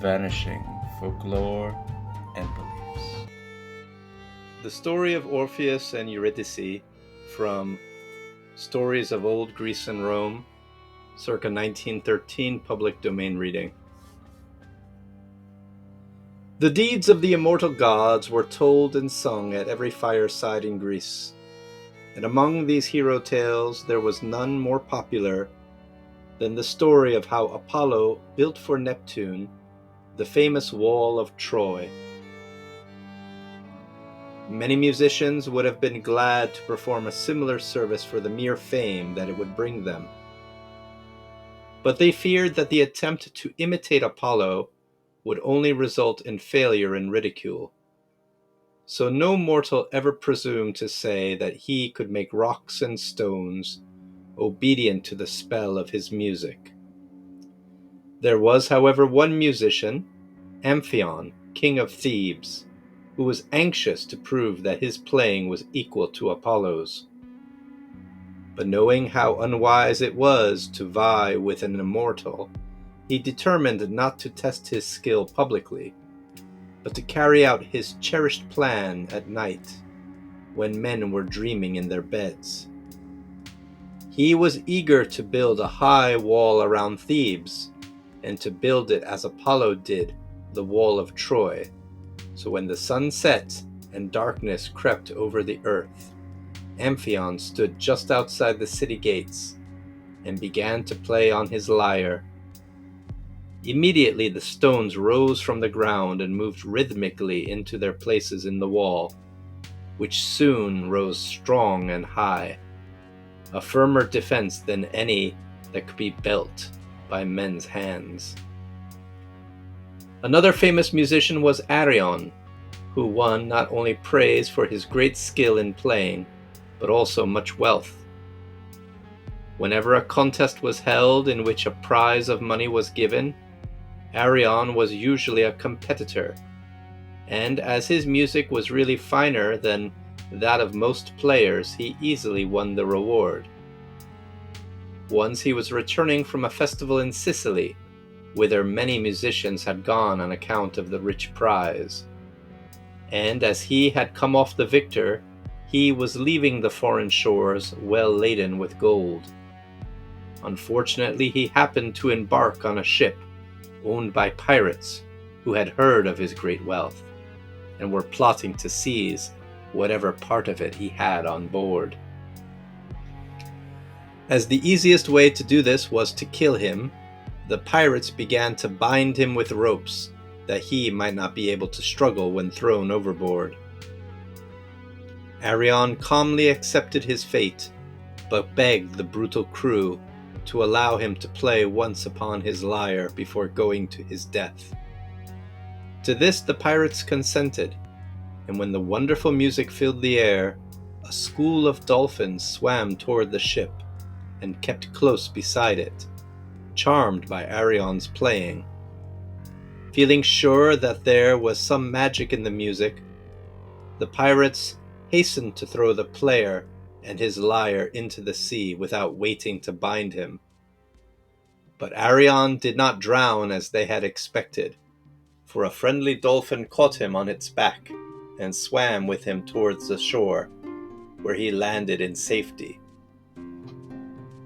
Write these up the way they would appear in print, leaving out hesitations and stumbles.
vanishing folklore and beliefs. The story of Orpheus and Eurydice from Stories of Old Greece and Rome, circa 1913 public domain reading. The deeds of the immortal gods were told and sung at every fireside in Greece, and among these hero tales there was none more popular than the story of how Apollo built for Neptune the famous wall of Troy. Many musicians would have been glad to perform a similar service for the mere fame that it would bring them. But they feared that the attempt to imitate Apollo would only result in failure and ridicule. So no mortal ever presumed to say that he could make rocks and stones obedient to the spell of his music. There was, however, one musician, Amphion, king of Thebes, who was anxious to prove that his playing was equal to Apollo's. But knowing how unwise it was to vie with an immortal, he determined not to test his skill publicly, but to carry out his cherished plan at night, when men were dreaming in their beds. He was eager to build a high wall around Thebes, and to build it as Apollo did the wall of Troy, so when the sun set and darkness crept over the earth, Amphion stood just outside the city gates and began to play on his lyre. Immediately the stones rose from the ground and moved rhythmically into their places in the wall, which soon rose strong and high, a firmer defense than any that could be built by men's hands. Another famous musician was Arion, who won not only praise for his great skill in playing, but also much wealth. Whenever a contest was held in which a prize of money was given, Arion was usually a competitor, and as his music was really finer than that of most players, he easily won the reward. Once he was returning from a festival in Sicily, whither many musicians had gone on account of the rich prize. And as he had come off the victor, he was leaving the foreign shores well laden with gold. Unfortunately, he happened to embark on a ship owned by pirates who had heard of his great wealth and were plotting to seize whatever part of it he had on board. As the easiest way to do this was to kill him, the pirates began to bind him with ropes that he might not be able to struggle when thrown overboard. Arion calmly accepted his fate, but begged the brutal crew to allow him to play once upon his lyre before going to his death. To this the pirates consented, and when the wonderful music filled the air, a school of dolphins swam toward the ship and kept close beside it, charmed by Arion's playing. Feeling sure that there was some magic in the music, the pirates hastened to throw the player and his lyre into the sea without waiting to bind him. But Arion did not drown as they had expected, for a friendly dolphin caught him on its back and swam with him towards the shore, where he landed in safety.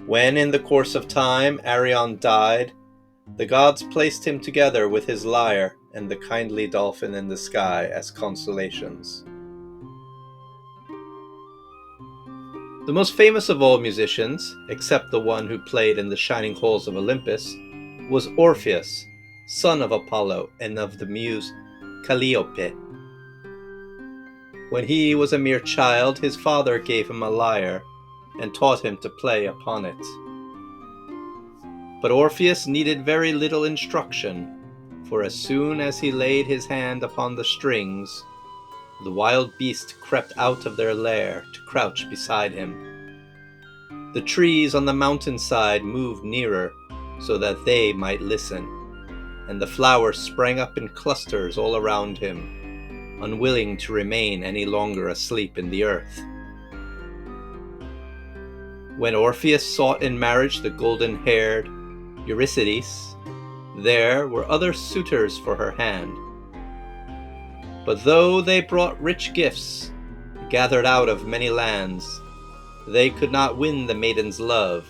When in the course of time Arion died, the gods placed him together with his lyre and the kindly dolphin in the sky as consolations. The most famous of all musicians, except the one who played in the shining halls of Olympus, was Orpheus, son of Apollo and of the muse Calliope. When he was a mere child, his father gave him a lyre and taught him to play upon it. But Orpheus needed very little instruction, for as soon as he laid his hand upon the strings, the wild beasts crept out of their lair to crouch beside him. The trees on the mountainside moved nearer so that they might listen, and the flowers sprang up in clusters all around him, unwilling to remain any longer asleep in the earth. When Orpheus sought in marriage the golden-haired Eurydice, there were other suitors for her hand. But though they brought rich gifts, gathered out of many lands, they could not win the maiden's love,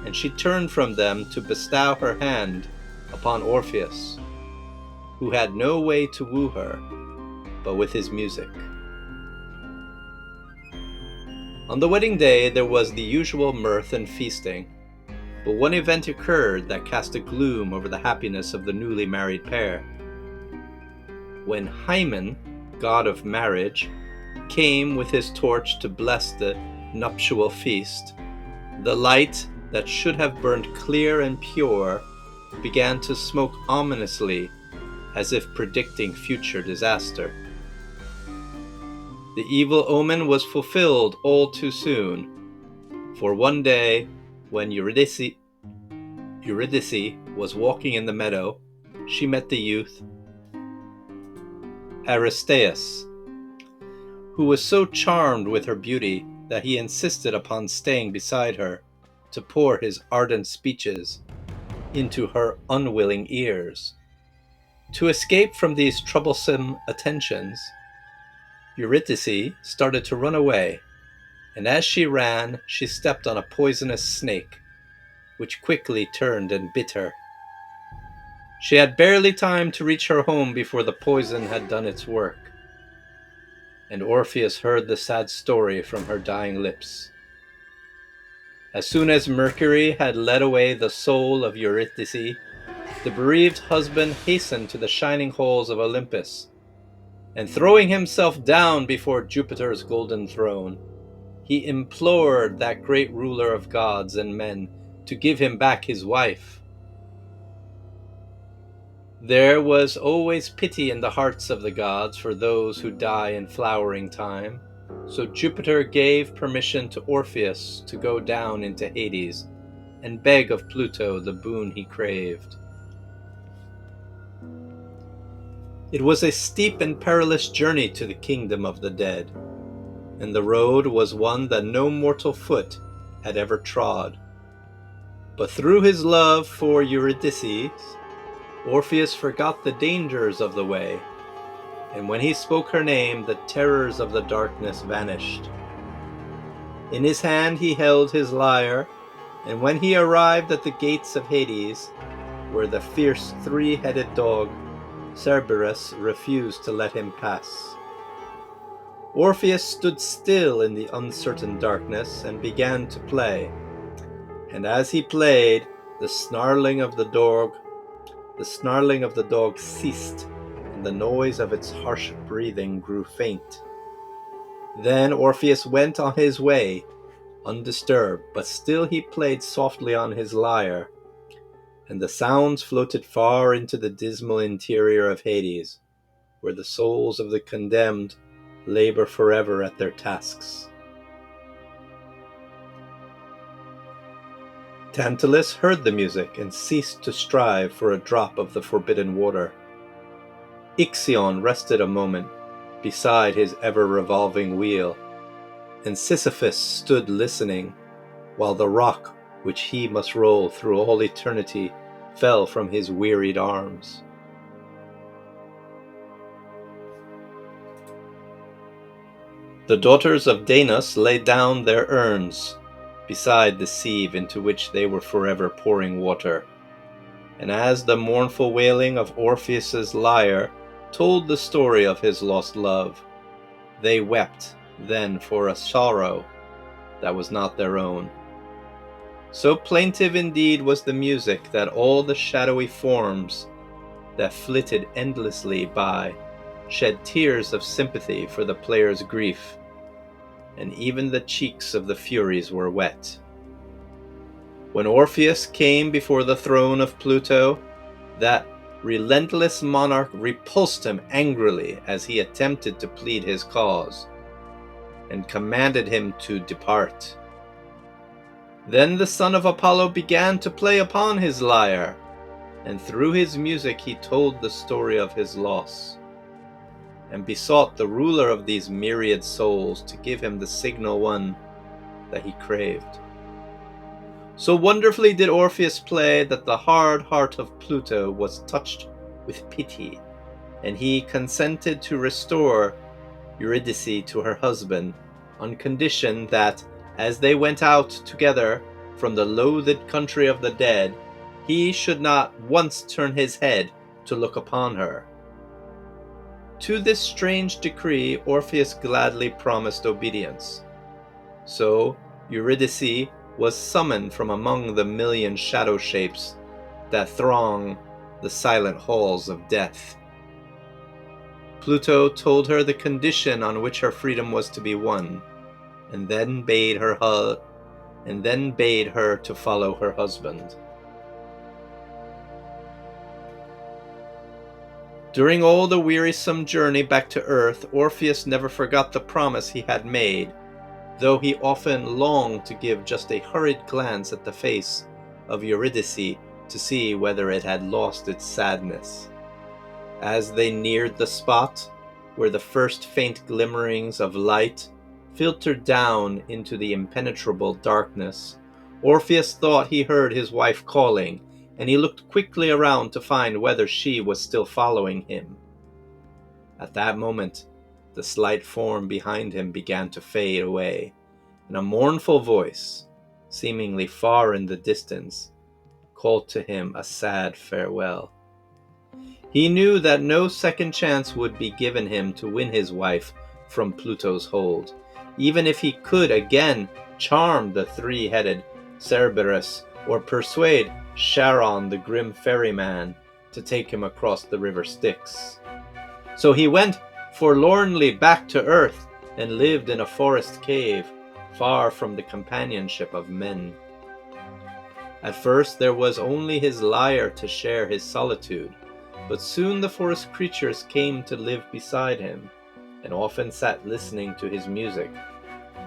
and she turned from them to bestow her hand upon Orpheus, who had no way to woo her but with his music. On the wedding day there was the usual mirth and feasting, but one event occurred that cast a gloom over the happiness of the newly married pair. When Hymen, god of marriage, came with his torch to bless the nuptial feast, the light that should have burned clear and pure began to smoke ominously, as if predicting future disaster. The evil omen was fulfilled all too soon, for one day, when Eurydice was walking in the meadow, she met the youth Aristeus, who was so charmed with her beauty that he insisted upon staying beside her to pour his ardent speeches into her unwilling ears. To escape from these troublesome attentions, Eurydice started to run away, and as she ran, she stepped on a poisonous snake, which quickly turned and bit her. She had barely time to reach her home before the poison had done its work, and Orpheus heard the sad story from her dying lips. As soon as Mercury had led away the soul of Eurydice, the bereaved husband hastened to the shining halls of Olympus, and throwing himself down before Jupiter's golden throne, he implored that great ruler of gods and men to give him back his wife. There was always pity in the hearts of the gods for those who die in flowering time, so Jupiter gave permission to Orpheus to go down into Hades and beg of Pluto the boon he craved. It was a steep and perilous journey to the kingdom of the dead, and the road was one that no mortal foot had ever trod. But through his love for Eurydice, Orpheus forgot the dangers of the way, and when he spoke her name, the terrors of the darkness vanished. In his hand he held his lyre, and when he arrived at the gates of Hades, where the fierce three-headed dog Cerberus refused to let him pass, Orpheus stood still in the uncertain darkness and began to play. And as he played, the snarling of the dog ceased, and the noise of its harsh breathing grew faint. Then Orpheus went on his way, undisturbed, but still he played softly on his lyre, and the sounds floated far into the dismal interior of Hades, where the souls of the condemned labor forever at their tasks. Tantalus heard the music and ceased to strive for a drop of the forbidden water. Ixion rested a moment beside his ever-revolving wheel, and Sisyphus stood listening, while the rock which he must roll through all eternity fell from his wearied arms. The daughters of Danos laid down their urns beside the sieve into which they were forever pouring water, and as the mournful wailing of Orpheus's lyre told the story of his lost love, they wept then for a sorrow that was not their own. So plaintive indeed was the music that all the shadowy forms that flitted endlessly by shed tears of sympathy for the player's grief, and even the cheeks of the Furies were wet. When Orpheus came before the throne of Pluto, that relentless monarch repulsed him angrily as he attempted to plead his cause, and commanded him to depart. Then the son of Apollo began to play upon his lyre, and through his music he told the story of his loss, and besought the ruler of these myriad souls to give him the signal one that he craved. So wonderfully did Orpheus play that the hard heart of Pluto was touched with pity, and he consented to restore Eurydice to her husband on condition that, as they went out together from the loathed country of the dead, he should not once turn his head to look upon her. To this strange decree Orpheus gladly promised obedience. So Eurydice was summoned from among the million shadow shapes that throng the silent halls of death. Pluto told her the condition on which her freedom was to be won, and then bade her to follow her husband. During all the wearisome journey back to earth, Orpheus never forgot the promise he had made, though he often longed to give just a hurried glance at the face of Eurydice to see whether it had lost its sadness. As they neared the spot where the first faint glimmerings of light filtered down into the impenetrable darkness, Orpheus thought he heard his wife calling, and he looked quickly around to find whether she was still following him. At that moment, the slight form behind him began to fade away, and a mournful voice, seemingly far in the distance, called to him a sad farewell. He knew that no second chance would be given him to win his wife from Pluto's hold, even if he could again charm the three-headed Cerberus or persuade Charon the grim ferryman to take him across the river Styx. So he went forlornly back to earth and lived in a forest cave, far from the companionship of men. At first there was only his lyre to share his solitude, but soon the forest creatures came to live beside him, and often sat listening to his music,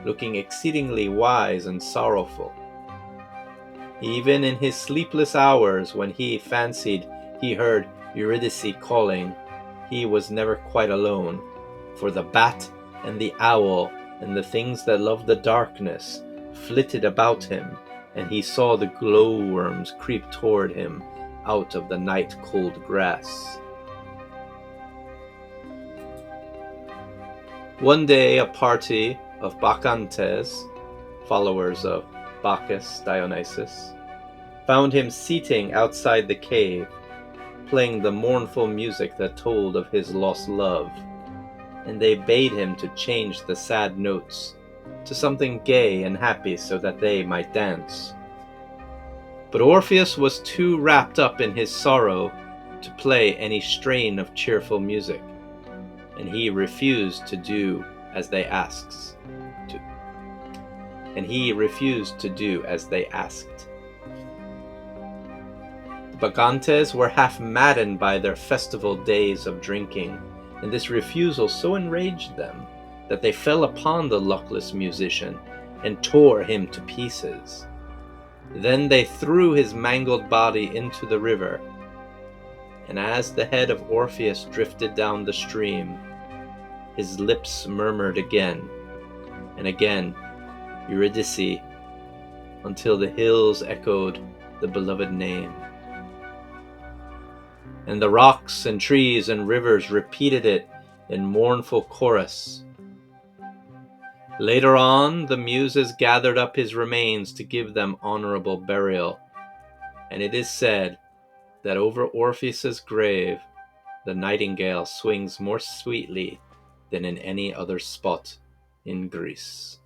looking exceedingly wise and sorrowful. Even in his sleepless hours, when he fancied he heard Eurydice calling, he was never quite alone, for the bat and the owl and the things that love the darkness flitted about him, and he saw the glowworms creep toward him out of the night-cold grass. One day a party of bacchantes, followers of Bacchus Dionysus, found him seating outside the cave, playing the mournful music that told of his lost love, and they bade him to change the sad notes to something gay and happy so that they might dance. But Orpheus was too wrapped up in his sorrow to play any strain of cheerful music, and he refused to do as they asked. The Bacchantes were half maddened by their festival days of drinking, and this refusal so enraged them that they fell upon the luckless musician and tore him to pieces. Then they threw his mangled body into the river, and as the head of Orpheus drifted down the stream, his lips murmured again and again, Eurydice, until the hills echoed the beloved name. And the rocks and trees and rivers repeated it in mournful chorus. Later on, the Muses gathered up his remains to give them honorable burial, and it is said that over Orpheus's grave the nightingale swings more sweetly than in any other spot in Greece.